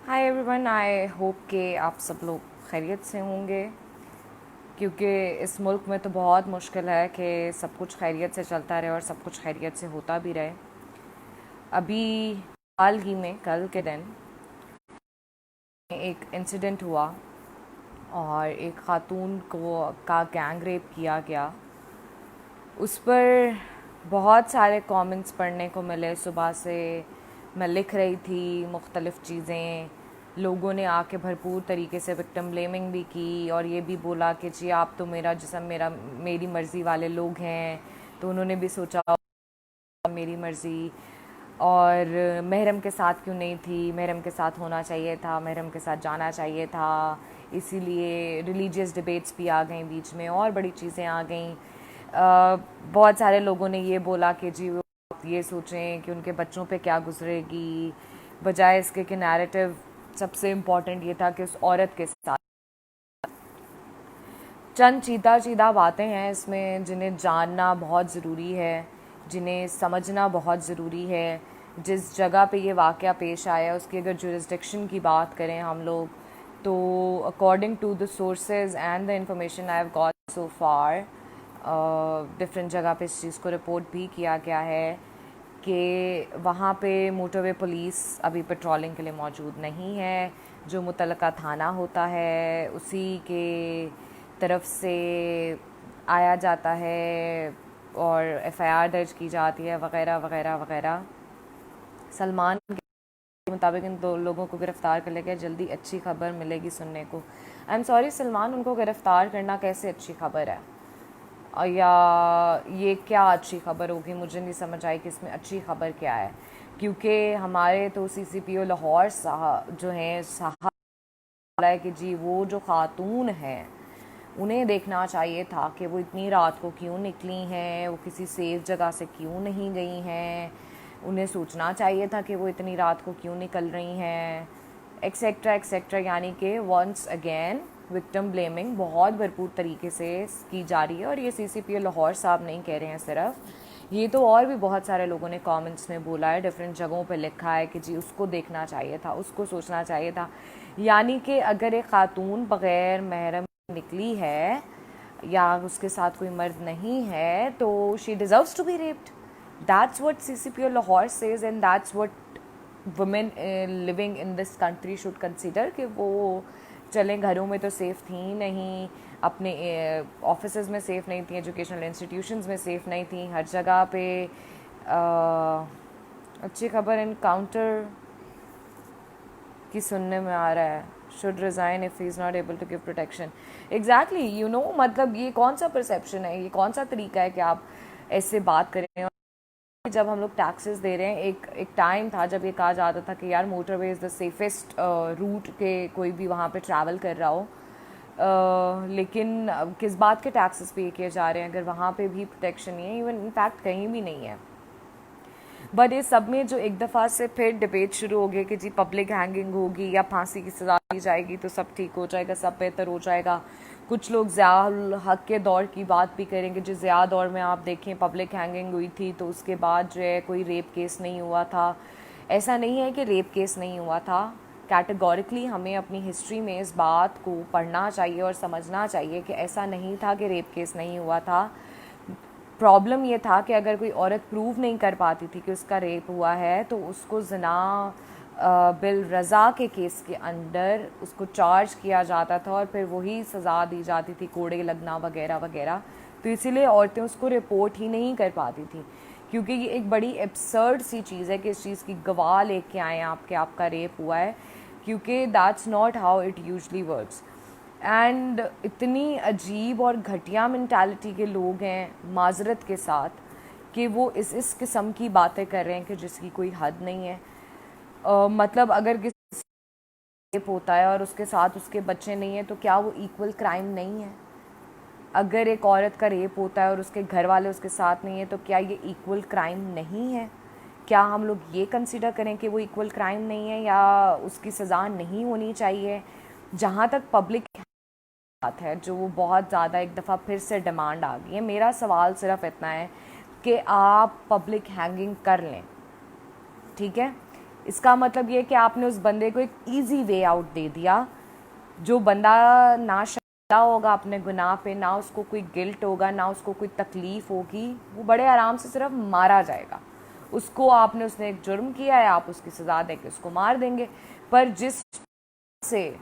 Hi everyone, I hope कि आप सब लोग खैरियत से होंगे, क्योंकि इस मुल्क में तो बहुत मुश्किल है कि सब कुछ खैरियत से चलता रहे और सब कुछ खैरियत से होता भी रहे। अभी हाल ही में कल के दिन एक इंसिडेंट हुआ और एक खातून को का गैंग रेप किया गया। उस पर बहुत सारे कमेंट्स पढ़ने को मिले। सुबह से मैं लिख रही थी मुख्तलिफ़ चीज़ें, लोगों ने आके भरपूर तरीके से विक्टिम ब्लेमिंग भी की और ये भी बोला कि जी आप तो मेरा जिस्म मेरी मर्ज़ी वाले लोग हैं। तो उन्होंने भी सोचा मेरी मर्ज़ी, और महरम के साथ क्यों नहीं थी, महरम के साथ होना चाहिए था, महरम के साथ जाना चाहिए था। इसीलिए रिलीजियस डिबेट्स भी आ गई बीच में और बड़ी चीज़ें आ गई। बहुत सारे लोगों ने ये बोला कि जी वो ये सोचें कि उनके बच्चों पे क्या गुजरेगी, बजाय इसके कि नैरेटिव सबसे इम्पॉर्टेंट ये था कि उस औरत के साथ चंद चीदा चीदा बातें हैं इसमें जिन्हें जानना बहुत ज़रूरी है, जिन्हें समझना बहुत ज़रूरी है। जिस जगह पे ये वाक़या पेश आया उसकी अगर जुरिस्डिक्शन की बात करें हम लोग, तो according to the sources and the information I have got so far, different जगह पे इस चीज़ को रिपोर्ट भी किया गया है कि वहाँ पे मोटरवे पुलिस अभी पेट्रोलिंग के लिए मौजूद नहीं है। जो मुतलका थाना होता है उसी के तरफ से आया जाता है और एफआईआर दर्ज की जाती है वगैरह वगैरह वगैरह। सलमान के मुताबिक इन दो लोगों को गिरफ़्तार कर लिया गया, जल्दी अच्छी खबर मिलेगी सुनने को। आई एम सॉरी सलमान, उनको गिरफ़्तार करना कैसे अच्छी खबर है? या ये क्या अच्छी खबर होगी? मुझे नहीं समझ आई कि इसमें अच्छी खबर क्या है, क्योंकि हमारे तो सीसीपीओ लाहौर साहब जो हैं साहब है कि जी वो जो खातून हैं उन्हें देखना चाहिए था कि वो इतनी रात को क्यों निकली हैं, वो किसी सेफ जगह से क्यों नहीं गई हैं, उन्हें सोचना चाहिए था कि वो इतनी रात को क्यों निकल रही हैं, एक्सेट्रा एक्सेट्रा। यानी कि वंस अगेन विक्टिम ब्लेमिंग बहुत भरपूर तरीके से की जा रही है। और ये सीसीपीओ लाहौर साहब नहीं कह रहे हैं सिर्फ, ये तो और भी बहुत सारे लोगों ने कमेंट्स में बोला है, डिफरेंट जगहों पे लिखा है कि जी उसको देखना चाहिए था, उसको सोचना चाहिए था। यानी कि अगर एक खातून बग़ैर महरम निकली है या उसके साथ कोई मर्द नहीं है तो she deserves to be raped. That's what CCPO Lahore says and that's what women living in this country should consider कि वो चलें घरों में तो सेफ़ थी नहीं, अपने ऑफिसेज में सेफ़ नहीं थी, एजुकेशनल इंस्टीट्यूशंस में सेफ़ नहीं थी, हर जगह पे अच्छी खबर इनकाउंटर की सुनने में आ रहा है, should resign if he is not able to give protection. Exactly, you know, मतलब ये कौन सा परसेप्शन है, ये कौन सा तरीका है कि आप ऐसे बात करें? जब हम लोग टैक्सेस दे रहे हैं, एक टाइम था जब ये कहा जाता था कि यार motorway is the safest route के कोई भी वहाँ पे ट्रैवल कर रहा हो। लेकिन किस बात के टैक्सेस पे किए जा रहे हैं अगर वहाँ पे भी प्रोटेक्शन नहीं है, इवन इनफैक्ट कहीं भी नहीं है। बट इस सब में जो एक दफ़ा से फिर डिबेट शुरू हो गया कि जी पब्लिक हैंगिंग होगी या फांसी की सज़ा दी जाएगी तो सब ठीक हो जाएगा, सब बेहतर हो जाएगा। कुछ लोग ज़िया हक के दौर की बात भी करेंगे, जो ज़िया दौर में आप देखें पब्लिक हैंगिंग हुई थी तो उसके बाद जो है कोई रेप केस नहीं हुआ था। ऐसा नहीं है कि रेप केस नहीं हुआ था, कैटेगोरिकली हमें अपनी हिस्ट्री में इस बात को पढ़ना चाहिए और समझना चाहिए कि ऐसा नहीं था कि रेप केस नहीं हुआ था। प्रॉब्लम ये था कि अगर कोई औरत प्रूव नहीं कर पाती थी कि उसका रेप हुआ है तो उसको जना बिल रज़ा के केस के अंडर उसको चार्ज किया जाता था और फिर वही सज़ा दी जाती थी, कोड़े लगना वगैरह वगैरह। तो इसीलिए औरतें उसको रिपोर्ट ही नहीं कर पाती थी, क्योंकि ये एक बड़ी एब्सर्ड सी चीज़ है कि इस चीज़ की गवाह लेके आएँ आपके आपका रेप हुआ है, क्योंकि that's not how it usually works. And इतनी अजीब और घटिया मेंटालिटी के लोग हैं माजरत के साथ कि वो इस किस्म की बातें कर रहे हैं कि जिसकी कोई हद नहीं है। मतलब अगर किसी रेप होता है और उसके साथ उसके बच्चे नहीं हैं तो क्या वो इक्वल क्राइम नहीं है? अगर एक औरत का रेप होता है और उसके घर वाले उसके साथ नहीं है तो क्या ये इक्वल क्राइम नहीं है? क्या हम लोग ये कंसिडर करें कि वो इक्वल क्राइम नहीं है या उसकी सज़ा नहीं होनी चाहिए? जहाँ तक पब्लिक बात है जो वो बहुत ज़्यादा एक दफ़ा फिर से डिमांड आ गई है, मेरा सवाल सिर्फ इतना है कि आप पब्लिक हैंगिंग कर लें, ठीक है, इसका मतलब ये है कि आपने उस बंदे को एक ईजी वे आउट दे दिया। जो बंदा ना शर्मिंदा होगा अपने गुनाह पे, ना उसको कोई गिल्ट होगा, ना उसको कोई तकलीफ़ होगी, वो बड़े आराम से सिर्फ मारा जाएगा। उसको आपने, उसने एक जुर्म किया है, आप उसकी सज़ा दे के उसको मार देंगे। पर जिस से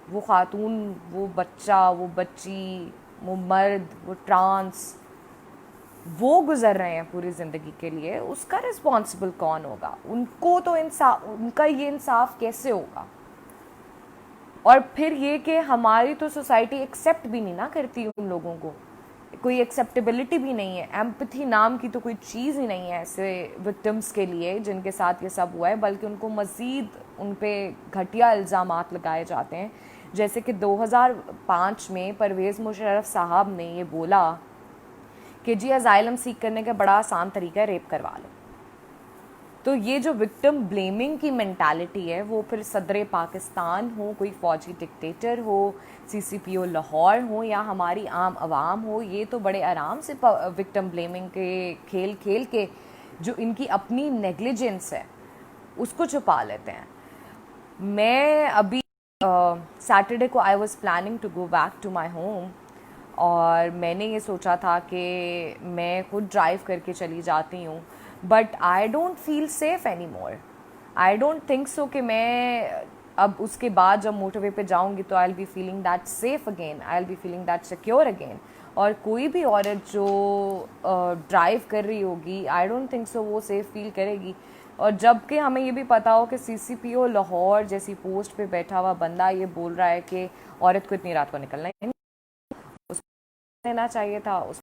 वो खातून, वो बच्चा, वो बच्ची, वो मर्द, वो ट्रांस, वो गुजर रहे हैं पूरी ज़िंदगी के लिए, उसका रिस्पॉन्सिबल कौन होगा? उनको तो इंसाफ, उनका ये इंसाफ कैसे होगा? और फिर ये कि हमारी तो सोसाइटी एक्सेप्ट भी नहीं ना करती उन लोगों को, कोई एक्सेप्टेबिलिटी भी नहीं है। एम्पथी नाम की तो कोई चीज़ ही नहीं है ऐसे विक्टिम्स के लिए जिनके साथ ये सब हुआ है, बल्कि उनको मज़ीद उन पर घटिया इल्ज़ामात लगाए जाते हैं। जैसे कि 2005 में परवेज़ मुशर्रफ साहब ने ये बोला कि जी अजाइलम सीख करने का बड़ा आसान तरीका है, रेप करवा लो। तो ये जो विक्टिम ब्लेमिंग की मेंटालिटी है, वो फिर सदर पाकिस्तान हो, कोई फौजी डिक्टेटर हो, सीसीपीओ लाहौर हो, या हमारी आम आवाम हो, ये तो बड़े आराम से विक्टिम ब्लेमिंग के खेल खेल के जो इनकी अपनी नेग्लिजेंस है उसको छुपा लेते हैं। मैं अभी सैटरडे को I was planning to go back to my home, और मैंने ये सोचा था कि मैं खुद ड्राइव करके चली जाती हूँ, but I don't feel safe any more. I don't think so कि मैं अब उसके बाद जब मोटरवे पे जाऊँगी तो I will be feeling that safe again, I will be feeling that secure again. और कोई भी औरत जो ड्राइव कर रही होगी, आई डोंट थिंक सो वो सेफ फील करेगी। और जबकि हमें ये भी पता हो कि सीसीपीओ लाहौर जैसी पोस्ट पे बैठा हुआ बंदा ये बोल रहा है कि औरत को इतनी रात को निकलना ही नहीं, उसको लेना चाहिए था, उस